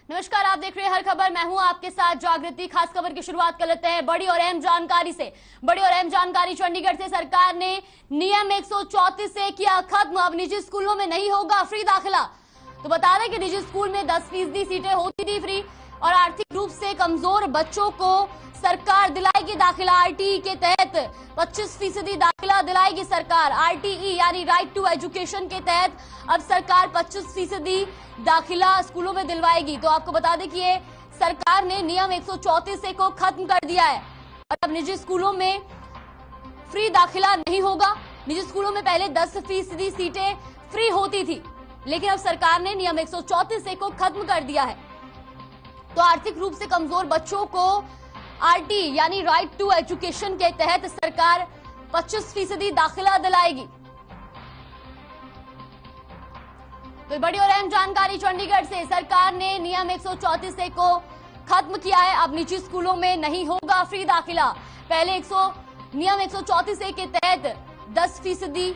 नमस्कार, आप देख रहे हैं हर खबर। मैं हूं आपके साथ जागृति। खास खबर की शुरुआत कर लेते हैं बड़ी और अहम जानकारी से। बड़ी और अहम जानकारी, चंडीगढ़ से सरकार ने नियम 134 से किया खत्म। अब निजी स्कूलों में नहीं होगा फ्री दाखिला। तो बता दें कि निजी स्कूल में 10% सीटें होती थी फ्री और आर्थिक रूप से कमजोर बच्चों को सरकार दिलाएगी दाखिला। आरटीई के तहत 25% दाखिला दिलाएगी सरकार। आरटीई यानी राइट टू एजुकेशन के तहत अब सरकार 25% दाखिला स्कूलों में दिलवाएगी। तो आपको बता दें कि ये सरकार ने नियम 134 को खत्म कर दिया है और अब निजी स्कूलों में फ्री दाखिला नहीं होगा। निजी स्कूलों में पहले 10% सीटें फ्री होती थी, लेकिन अब सरकार ने नियम 134 को खत्म कर दिया है। तो आर्थिक रूप से कमजोर बच्चों को आरटी यानी राइट टू एजुकेशन के तहत सरकार 25% दाखिला दिलाएगी। तो बड़ी और अहम जानकारी चंडीगढ़ से, सरकार ने नियम 134 को खत्म किया है। अब निजी स्कूलों में नहीं होगा फ्री दाखिला। पहले नियम 134 के तहत 10%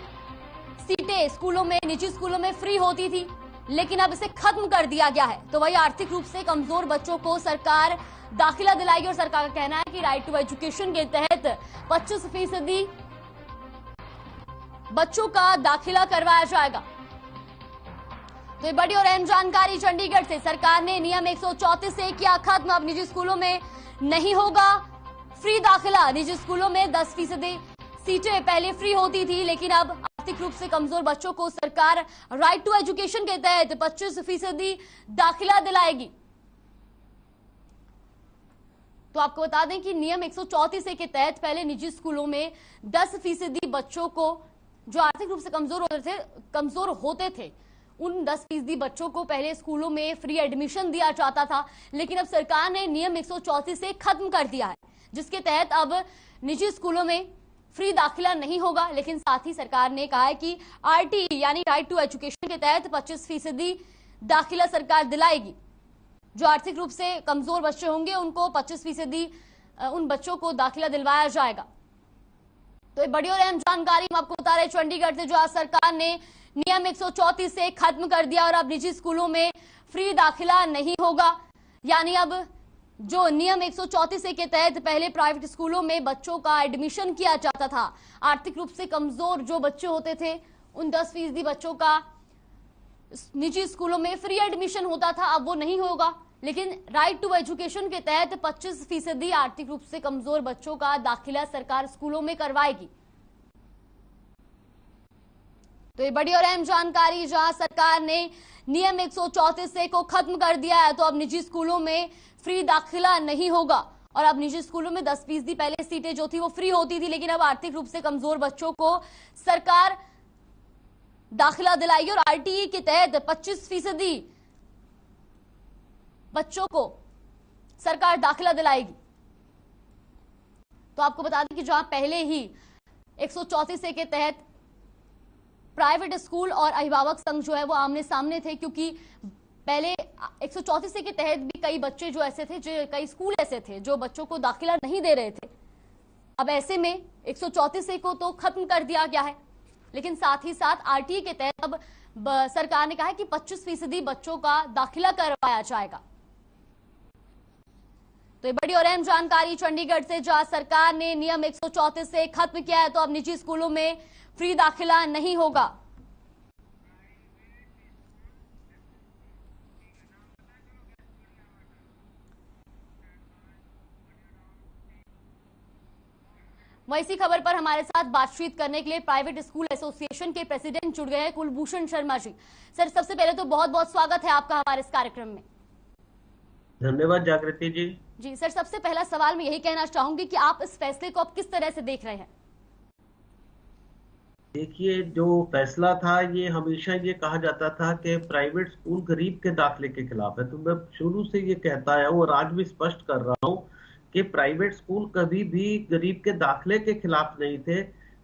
सीटें स्कूलों में, निजी स्कूलों में फ्री होती थी, लेकिन अब इसे खत्म कर दिया गया है। तो वही आर्थिक रूप से कमजोर बच्चों को सरकार दाखिला दिलाएगी और सरकार का कहना है कि राइट टू एजुकेशन के तहत 25% बच्चों का दाखिला करवाया जाएगा। तो ये बड़ी और अहम जानकारी चंडीगढ़ से, सरकार ने नियम 134 से किया खत्म। अब निजी स्कूलों में नहीं होगा फ्री दाखिला। निजी स्कूलों में 10% सीटें पहले फ्री होती थी, लेकिन अब आर्थिक रूप से कमजोर बच्चों को सरकार राइट टू एजुकेशन के तहत 25% दाखिला दिलाएगी। तो आपको बता दें कि नियम 134 के तहत पहले निजी स्कूलों में 10% बच्चों को जो आर्थिक रूप से कमजोर होते थे उन 10% बच्चों को पहले स्कूलों में फ्री एडमिशन दिया जाता था, लेकिन अब सरकार ने नियम 134 से खत्म कर दिया है, जिसके तहत अब निजी स्कूलों में फ्री दाखिला नहीं होगा। लेकिन साथ ही सरकार ने कहा है कि आरटीई यानी राइट टू एजुकेशन के तहत 25% दाखिला सरकार दिलाएगी। जो आर्थिक रूप से कमजोर बच्चे होंगे उनको 25% उन बच्चों को दाखिला दिलवाया जाएगा। तो ये बड़ी और अहम जानकारी हम आपको बता रहे हैं चंडीगढ़ से, जो आज सरकार ने नियम 134 से खत्म कर दिया और अब निजी स्कूलों में फ्री दाखिला नहीं होगा। यानी अब जो नियम 134 के तहत पहले प्राइवेट स्कूलों में बच्चों का एडमिशन किया जाता था, आर्थिक रूप से कमजोर जो बच्चे होते थे उन 10% बच्चों का निजी स्कूलों में फ्री एडमिशन होता था, अब वो नहीं होगा। लेकिन राइट टू एजुकेशन के तहत 25% आर्थिक रूप से कमजोर बच्चों का दाखिला सरकार स्कूलों में करवाएगी। तो ये बड़ी और अहम जानकारी, जहां सरकार ने नियम 134 को खत्म कर दिया है, तो अब निजी स्कूलों में फ्री दाखिला नहीं होगा और अब निजी स्कूलों में 10% पहले सीटें जो थी वो फ्री होती थी, लेकिन अब आर्थिक रूप से कमजोर बच्चों को सरकार दाखिला दिलाएगी और आरटीई के तहत 25% बच्चों को सरकार दाखिला दिलाएगी। तो आपको बता दें कि जहां पहले ही 134 के तहत प्राइवेट स्कूल और अभिभावक संघ जो है वो आमने सामने थे, क्योंकि पहले 134 के तहत भी कई बच्चे जो ऐसे थे, जो कई स्कूल ऐसे थे जो बच्चों को दाखिला नहीं दे रहे थे। अब ऐसे में 134 को तो खत्म कर दिया गया है, लेकिन साथ ही साथ आरटीई के तहत अब सरकार ने कहा है कि 25% बच्चों का दाखिला करवाया जाएगा। तो ये बड़ी और अहम जानकारी चंडीगढ़ से, जहां सरकार ने नियम 134 से खत्म किया है, तो अब निजी स्कूलों में फ्री दाखिला नहीं होगा। वहीं इसी खबर पर हमारे साथ बातचीत करने के लिए प्राइवेट स्कूल एसोसिएशन के प्रेसिडेंट जुड़ गए हैं, कुलभूषण शर्मा जी। सर, सबसे पहले तो बहुत बहुत स्वागत है आपका हमारे इस कार्यक्रम में। धन्यवाद जागृति जी। जी सर, सबसे पहला सवाल मैं यही कहना चाहूंगी कि आप इस फैसले को आप किस तरह से देख रहे हैं? देखिए, जो फैसला था ये हमेशा ये कहा जाता था कि प्राइवेट स्कूल गरीब के दाखिले के खिलाफ है, तो मैं शुरू से ये कहता आया हूँ और आज भी स्पष्ट कर रहा हूँ कि प्राइवेट स्कूल कभी भी गरीब के दाखिले के खिलाफ नहीं थे।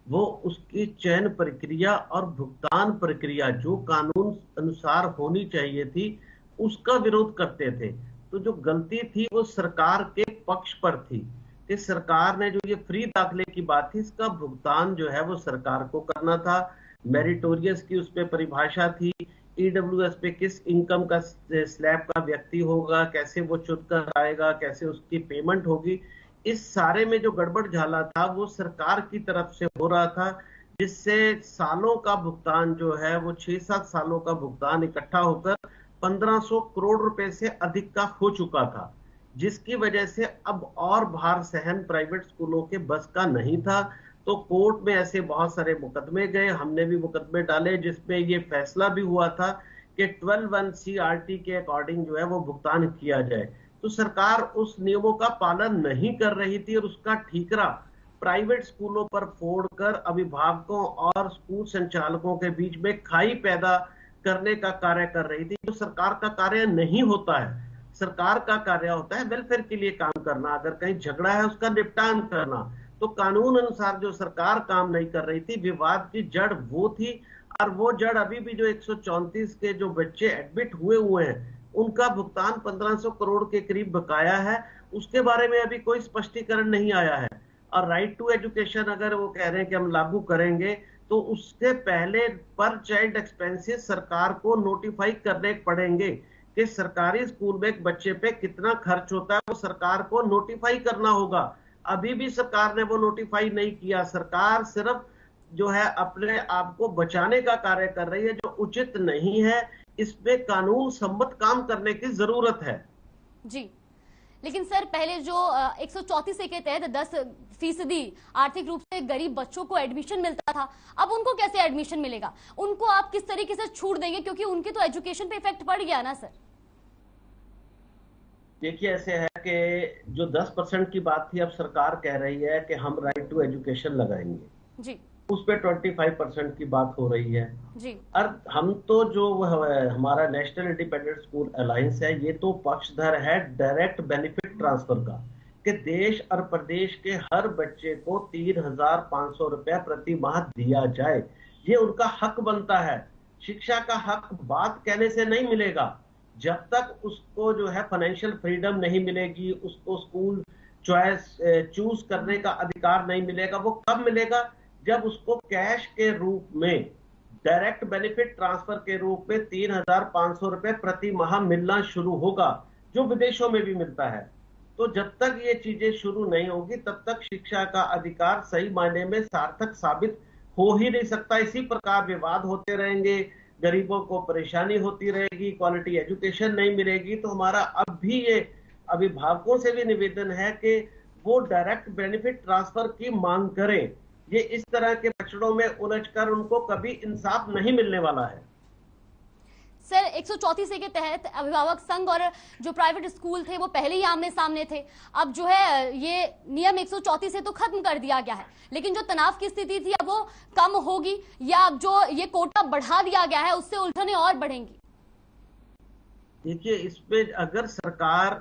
वो उसकी चयन प्रक्रिया और भुगतान प्रक्रिया जो कानून अनुसार होनी चाहिए थी उसका विरोध करते थे। तो जो गलती थी वो सरकार के पक्ष पर थी कि सरकार ने जो ये फ्री दाखिले की बात थी इसका भुगतान जो है वो सरकार को करना था। मेरिटोरियस की उस पर परिभाषा थी ईडब्ल्यूएस पे किस इनकम का स्लैब का व्यक्ति होगा, कैसे वो चुन कर आएगा, कैसे उसकी पेमेंट होगी, इस सारे में जो गड़बड़ झाला था वो सरकार की तरफ से हो रहा था, जिससे सालों का भुगतान जो है वो 6-7 सालों का भुगतान इकट्ठा होकर 1500 करोड़ रुपए से अधिक का हो चुका था, जिसकी वजह से अब और भार सहन प्राइवेट स्कूलों के बस का नहीं था। तो कोर्ट में ऐसे बहुत सारे मुकदमे गए, हमने भी मुकदमे डाले, जिसमें ये फैसला भी हुआ था कि 12(1) आरटी के अकॉर्डिंग जो है वो भुगतान किया जाए। तो सरकार उस नियमों का पालन नहीं कर रही थी और उसका ठीकरा प्राइवेट स्कूलों पर फोड़कर अभिभावकों और स्कूल संचालकों के बीच में खाई पैदा करने का कार्य कर रही थी। जो सरकार का कार्य नहीं होता है, सरकार का कार्य होता है वेलफेयर के लिए काम करना, अगर कहीं झगड़ा है उसका निपटान करना। तो कानून अनुसार जो सरकार काम नहीं कर रही थी, विवाद की जड़ वो थी, और वो जड़ अभी भी जो 134 के जो बच्चे एडमिट हुए हैं उनका भुगतान 1500 करोड़ के करीब बकाया है, उसके बारे में अभी कोई स्पष्टीकरण नहीं आया है। और राइट टू एजुकेशन अगर वो कह रहे हैं कि हम लागू करेंगे, तो उसके पहले पर चाइल्ड एक्सपेंसेस सरकार को नोटिफाई करने पड़ेंगे कि सरकारी स्कूल में एक बच्चे पे कितना खर्च होता है, वो सरकार को नोटिफाई करना होगा। अभी भी सरकार ने वो नोटिफाई नहीं किया। सरकार सिर्फ जो है अपने आप को बचाने का कार्य कर रही है, जो उचित नहीं है। इसमें कानून सम्मत काम करने की जरूरत है। जी, लेकिन सर पहले जो 134 के तहत 10% आर्थिक रूप से गरीब बच्चों को एडमिशन मिलता था, अब उनको कैसे एडमिशन मिलेगा? उनको आप किस तरीके से छूट देंगे, क्योंकि उनकी तो एजुकेशन पे इफेक्ट पड़ गया ना सर। देखिए, ऐसे है कि जो 10% की बात थी, अब सरकार कह रही है कि हम राइट टू एजुकेशन लगाएंगे जी, उस पे 25% की बात हो रही है जी। और हम तो जो हमारा नेशनल इंडिपेंडेंट स्कूल अलायंस है, ये तो पक्षधर है डायरेक्ट बेनिफिट ट्रांसफर का, कि देश और प्रदेश के हर बच्चे को 3,500 रुपया प्रति माह दिया जाए। ये उनका हक बनता है। शिक्षा का हक बात कहने से नहीं मिलेगा, जब तक उसको जो है फाइनेंशियल फ्रीडम नहीं मिलेगी, उसको स्कूल चॉइस चूज करने का अधिकार नहीं मिलेगा। वो कब मिलेगा? जब उसको कैश के रूप में, डायरेक्ट बेनिफिट ट्रांसफर के रूप में 3,500 रुपए प्रति माह मिलना शुरू होगा, जो विदेशों में भी मिलता है। तो जब तक ये चीजें शुरू नहीं होगी, तब तक शिक्षा का अधिकार सही मायने में सार्थक साबित हो ही नहीं सकता। इसी प्रकार विवाद होते रहेंगे, गरीबों को परेशानी होती रहेगी, क्वालिटी एजुकेशन नहीं मिलेगी। तो हमारा अब भी ये अभिभावकों से भी निवेदन है कि वो डायरेक्ट बेनिफिट ट्रांसफर की मांग करें। ये इस तरह के पचड़ों में उलझकर उनको कभी इंसाफ नहीं मिलने वाला है। सर 134 के तहत अभिभावक संघ और जो प्राइवेट स्कूल थे वो पहले ही आमने सामने थे। अब जो है ये नियम 134 से तो खत्म कर दिया गया है, लेकिन जो तनाव की स्थिति थी अब वो कम होगी, या अब जो ये कोटा बढ़ा दिया गया है उससे उलझने और बढ़ेंगी? देखिए, इसमें अगर सरकार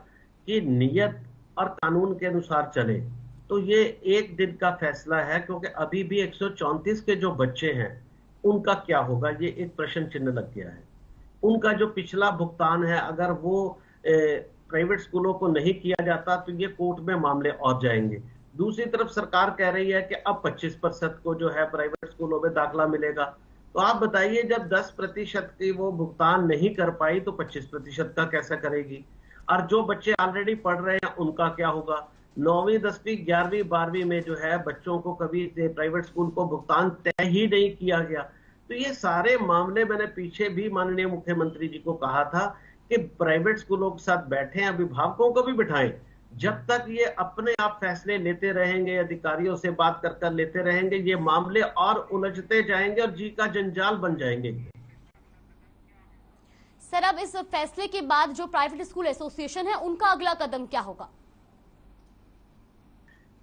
की नीयत और कानून के अनुसार चले तो ये एक दिन का फैसला है, क्योंकि अभी भी 134 के जो बच्चे हैं उनका क्या होगा, ये एक प्रश्न चिन्ह लग गया है। उनका जो पिछला भुगतान है, अगर वो प्राइवेट स्कूलों को नहीं किया जाता तो ये कोर्ट में मामले और जाएंगे। दूसरी तरफ सरकार कह रही है कि अब 25% को जो है प्राइवेट स्कूलों में दाखला मिलेगा। तो आप बताइए, जब 10% की वो भुगतान नहीं कर पाई तो 25% का कैसा करेगी? और जो बच्चे ऑलरेडी पढ़ रहे हैं उनका क्या होगा? 9वीं 10वीं 11वीं 12वीं में जो है बच्चों को कभी प्राइवेट स्कूल को भुगतान तय ही नहीं किया गया। तो ये सारे मामले मैंने पीछे भी माननीय मुख्यमंत्री जी को कहा था कि प्राइवेट स्कूलों के साथ बैठें, अभिभावकों को भी बिठाएं। जब तक ये अपने आप फैसले लेते रहेंगे, अधिकारियों से बात कर लेते रहेंगे, ये मामले और उलझते जाएंगे और जी का जंजाल बन जाएंगे। सर अब इस फैसले के बाद जो प्राइवेट स्कूल एसोसिएशन है उनका अगला कदम क्या होगा?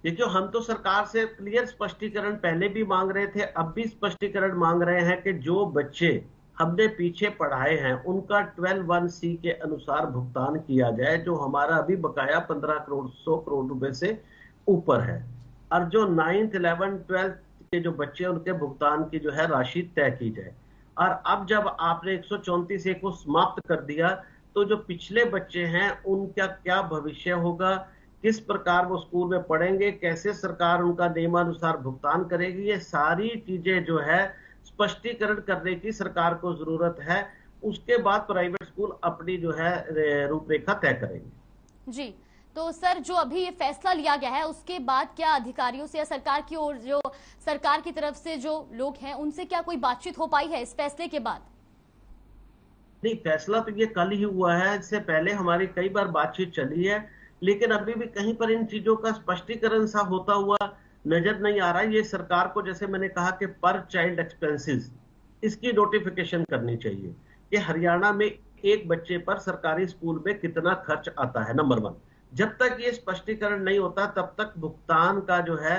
देखिए, हम तो सरकार से क्लियर स्पष्टीकरण पहले भी मांग रहे थे, अब भी स्पष्टीकरण मांग रहे हैं कि जो बच्चे हमने पीछे पढ़ाए हैं उनका 12(1) के अनुसार भुगतान किया जाए, जो हमारा अभी बकाया 100 करोड़ रुपए से ऊपर है। और जो 9th 11th 12th के जो बच्चे उनके भुगतान की जो है राशि तय की जाए। और अब जब आपने 134 को समाप्त कर दिया तो जो पिछले बच्चे हैं उनका क्या भविष्य होगा, किस प्रकार वो स्कूल में पढ़ेंगे, कैसे सरकार उनका नियमानुसार भुगतान करेगी, ये सारी चीजें जो है स्पष्टीकरण करने की सरकार को जरूरत है। उसके बाद प्राइवेट स्कूल अपनी जो है रूपरेखा तय करेंगे। जी, तो सर जो अभी ये फैसला लिया गया है उसके बाद क्या अधिकारियों से या सरकार की ओर, जो सरकार की तरफ से जो लोग हैं, उनसे क्या कोई बातचीत हो पाई है इस फैसले के बाद? नहीं, फैसला तो ये कल ही हुआ है। इससे पहले हमारी कई बार बातचीत चली है, लेकिन अभी भी कहीं पर इन चीजों का स्पष्टीकरण सा होता हुआ नजर नहीं आ रहा। ये सरकार को, जैसे मैंने कहा कि पर चाइल्ड एक्सपेंसेस, इसकी नोटिफिकेशन करनी चाहिए कि हरियाणा में एक बच्चे पर सरकारी स्कूल में कितना खर्च आता है, नंबर 1। जब तक ये स्पष्टीकरण नहीं होता तब तक भुगतान का जो है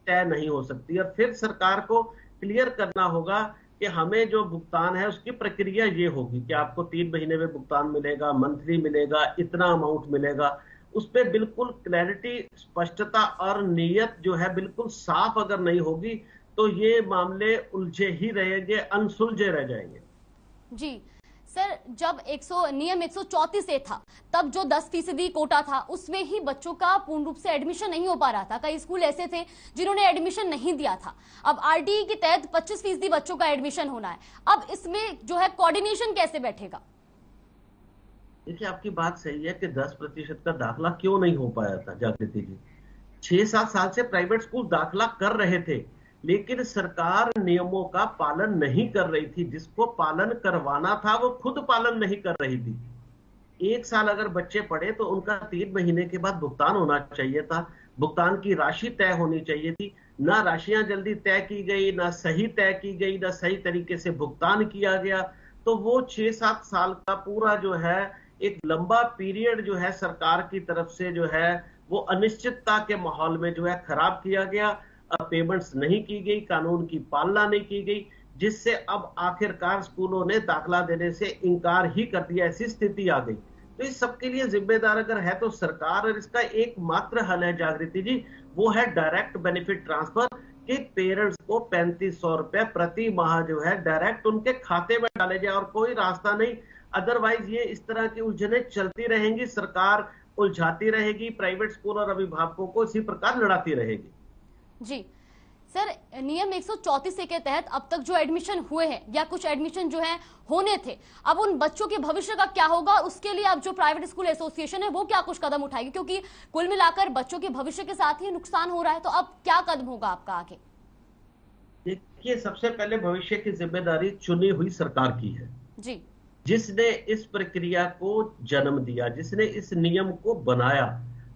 तय नहीं हो सकती। और फिर सरकार को क्लियर करना होगा कि हमें जो भुगतान है उसकी प्रक्रिया ये होगी कि आपको 3 महीने में भुगतान मिलेगा, मंथली मिलेगा, इतना अमाउंट मिलेगा। उस पर बिल्कुल क्लैरिटी, स्पष्टता और नियत जो है बिल्कुल साफ अगर नहीं होगी तो ये मामले उलझे ही रहेंगे, अनसुलझे रह जाएंगे। जी सर, जब नियम 134 ए था तब जो 10% कोटा था उसमें ही बच्चों का पूर्ण रूप से एडमिशन नहीं हो पा रहा था। कई स्कूल ऐसे थे जिन्होंने एडमिशन नहीं दिया था। अब आरटीई के तहत 25% बच्चों का एडमिशन होना है। अब इसमें जो है कोऑर्डिनेशन कैसे बैठेगा? देखिए, आपकी बात सही है कि 10% का दाखिला क्यों नहीं हो पाया था जागृति जी। 6-7 साल से प्राइवेट स्कूल दाखिला कर रहे थे, लेकिन सरकार नियमों का पालन नहीं कर रही थी। जिसको पालन करवाना था वो खुद पालन नहीं कर रही थी। 1 साल अगर बच्चे पढ़े तो उनका 3 महीने के बाद भुगतान होना चाहिए था। भुगतान की राशि तय होनी चाहिए थी। ना राशियां जल्दी तय की गई, ना सही तय की गई, ना सही तरीके से भुगतान किया गया। तो वो 6-7 साल का पूरा जो है एक लंबा पीरियड जो है सरकार की तरफ से जो है वो अनिश्चितता के माहौल में जो है खराब किया गया। पेमेंट्स नहीं की गई, कानून की पालना नहीं की गई, जिससे अब आखिरकार स्कूलों ने दाखिला देने से इनकार ही कर दिया। ऐसी स्थिति आ गई। तो इस सबके लिए जिम्मेदार अगर है तो सरकार, और इसका एकमात्र हल है जागृति जी, वो है डायरेक्ट बेनिफिट ट्रांसफर, कि पेरेंट्स को 3500 रुपए प्रति माह जो है डायरेक्ट उनके खाते में डाले जाए, और कोई रास्ता नहीं। अदरवाइज ये इस तरह की उलझने चलती रहेंगी, सरकार उलझाती रहेगी, प्राइवेट स्कूल और अभिभावकों को इसी प्रकार लड़ाती रहेगी। जी सर, नियम 134 के तहत अब तक जो एडमिशन हुए हैं या कुछ एडमिशन जो है होने थे, अब उन बच्चों के भविष्य का क्या होगा? उसके लिए अब जो प्राइवेट स्कूल एसोसिएशन है वो क्या कुछ कदम उठाएगी? क्योंकि कुल मिलाकर बच्चों के भविष्य के साथ ही नुकसान हो रहा है। तो अब क्या कदम होगा आपका आगे? देखिए, सबसे पहले भविष्य की जिम्मेदारी चुनी हुई सरकार की है जी, जिसने इस प्रक्रिया को जन्म दिया, जिसने इस नियम को बनाया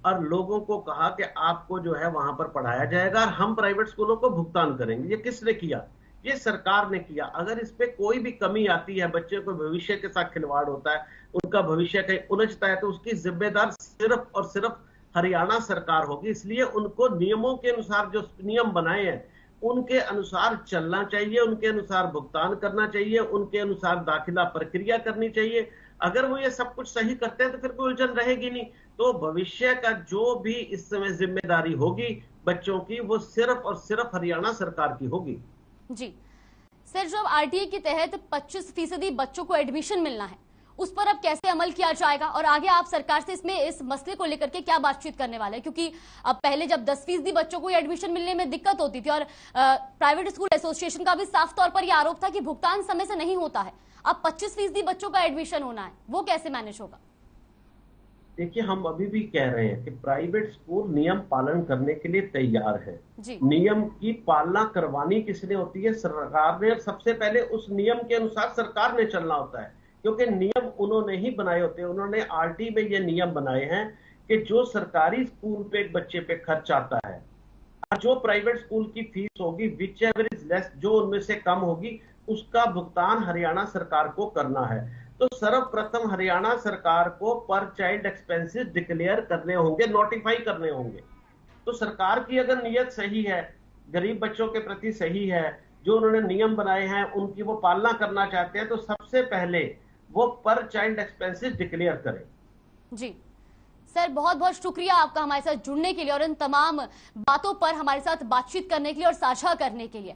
और लोगों को कहा कि आपको जो है वहां पर पढ़ाया जाएगा और हम प्राइवेट स्कूलों को भुगतान करेंगे। ये किसने किया? ये सरकार ने किया। अगर इस पे कोई भी कमी आती है, बच्चे को भविष्य के साथ खिलवाड़ होता है, उनका भविष्य कहीं उलझता है, तो उसकी जिम्मेदार सिर्फ और सिर्फ हरियाणा सरकार होगी। इसलिए उनको नियमों के अनुसार, जो नियम बनाए हैं उनके अनुसार चलना चाहिए, उनके अनुसार भुगतान करना चाहिए, उनके अनुसार दाखिला प्रक्रिया करनी चाहिए। अगर वो ये सब कुछ सही करते हैं तो फिर कोई उलझन रहेगी नहीं। तो भविष्य का जो भी इस समय जिम्मेदारी होगी बच्चों की, वो सिर्फ और सिर्फ हरियाणा सरकार की होगी। जी सर, जब आरटीई के तहत 25% बच्चों को एडमिशन मिलना है, उस पर अब कैसे अमल किया जाएगा और आगे आप सरकार से इसमें इस मसले को लेकर के क्या बातचीत करने वाले हैं? क्योंकि अब पहले जब 10% बच्चों को एडमिशन मिलने में दिक्कत होती थी और प्राइवेट स्कूल एसोसिएशन का भी साफ तौर पर यह आरोप था कि भुगतान समय से नहीं होता है। अब 25% बच्चों का एडमिशन होना है, वो कैसे मैनेज होगा? देखिए, हम अभी भी कह रहे हैं कि प्राइवेट स्कूल नियम पालन करने के लिए तैयार है। नियम की पालना करवानी किसने होती है? सरकार ने। सबसे पहले उस नियम के अनुसार सरकार ने चलना होता है, क्योंकि नियम उन्होंने ही बनाए होते हैं। उन्होंने आरटी में ये नियम बनाए हैं कि जो सरकारी स्कूल पे एक बच्चे पे खर्च आता है और जो प्राइवेट स्कूल की फीस होगी, विच एवर इज लेस, जो उनमें से कम होगी, उसका भुगतान हरियाणा सरकार को करना है। तो सर्वप्रथम हरियाणा सरकार को पर चाइल्ड एक्सपेंसेस डिक्लेयर करने होंगे, नोटिफाई करने होंगे। तो सरकार की अगर नीयत सही है, गरीब बच्चों के प्रति सही है, जो उन्होंने नियम बनाए हैं उनकी वो पालना करना चाहते हैं, तो सबसे पहले वो पर चाइल्ड एक्सपेंसेस डिक्लेयर करें। जी सर, बहुत बहुत शुक्रिया आपका हमारे साथ जुड़ने के लिए और इन तमाम बातों पर हमारे साथ बातचीत करने के लिए और साझा करने के लिए।